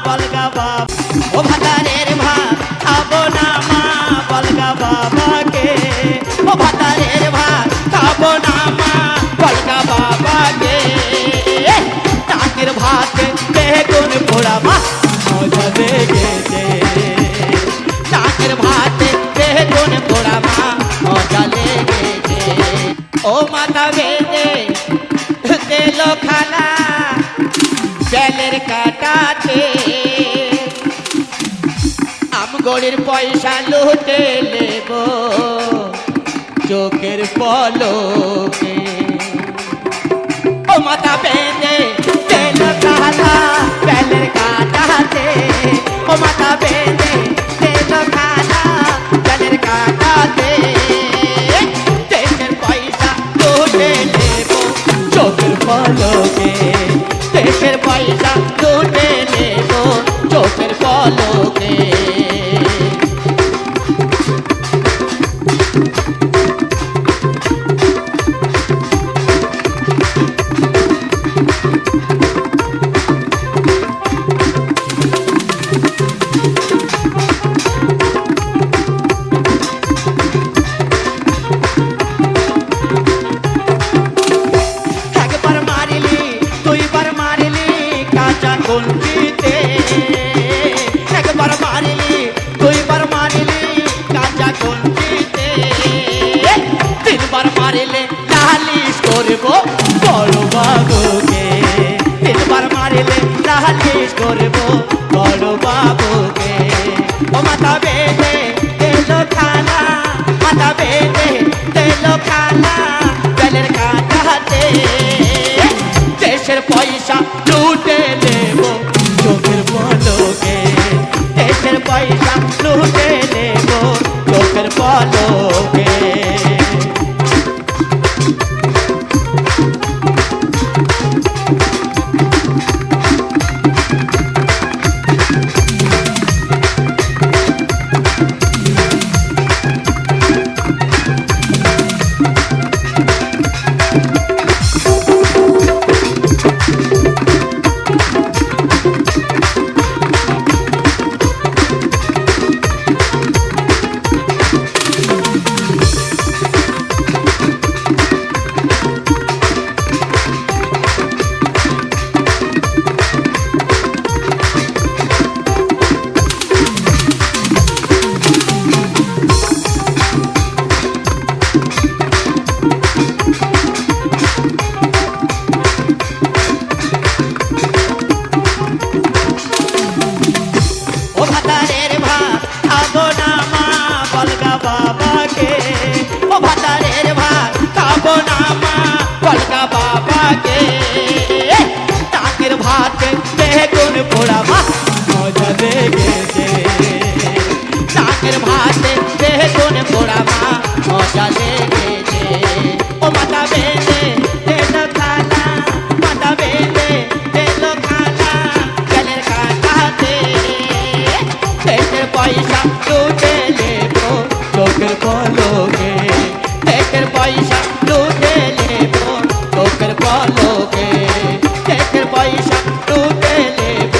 বলগা বাবা ও ভাতারের ভাত খাবো না মা বলগা বাবাকে ও ভাতারের ভাত খাবো না মা বলগা বাবাকে টাকের ভাতে বেগুন পোড়া মা মজা লেগেছে টাকের ভাতে বেগুন পোড়া মা মজা লেগেছে ও মাথা বেঁধে তেল খানা বেলের কাটাতে আমগড়ির পয়সা লুটে নেব চোখের পলকে ও মাথা বেঁধে তেল খানা বেলের কাটাতে ও মাথা বেঁধে তেল খানা বেলের কাটাতে দেশের পয়সা লুটে নেব চোখের পলকে দেশের পয়সা লুটে নেব চোখের পলকে একবার মারিলি দুইবার মারিলি কাঁচা কলকিতে একবার মারিলি দুইবার মারিলি কাঁচা কলকিতে তিনবার মারিলে নালিশ করব বড় বাবুকে তিনবার মারিলে নালিশ করব বড় বাবুকে ও মাথা বেঁধে তেল খানা মাথা বেঁধে তেল খানা বেলের কাটাতে দেশের পয়সা লুটে নেব চোখের পলকে দেশের পয়সা লুটে নেব চোখের পলকে বাবাকে ও ভাতারের ভাত খাবো না মা বলগা বাবাকে টাকের ভাতে বেগুন পোড়া মা মজা লেগেছে টাকের ভাতে বেগুন পোড়া মা মজা লেগেছে ও মাথা বেঁধে তেল খানা মাথা বেঁধে তেল খানা বেলের কাটাতে দেশের পয়সা লুটে নেব চোখের পলকে দেশের পয়সা লুটে নেব চোখের পলকে দেশের পয়সা লুটে নেব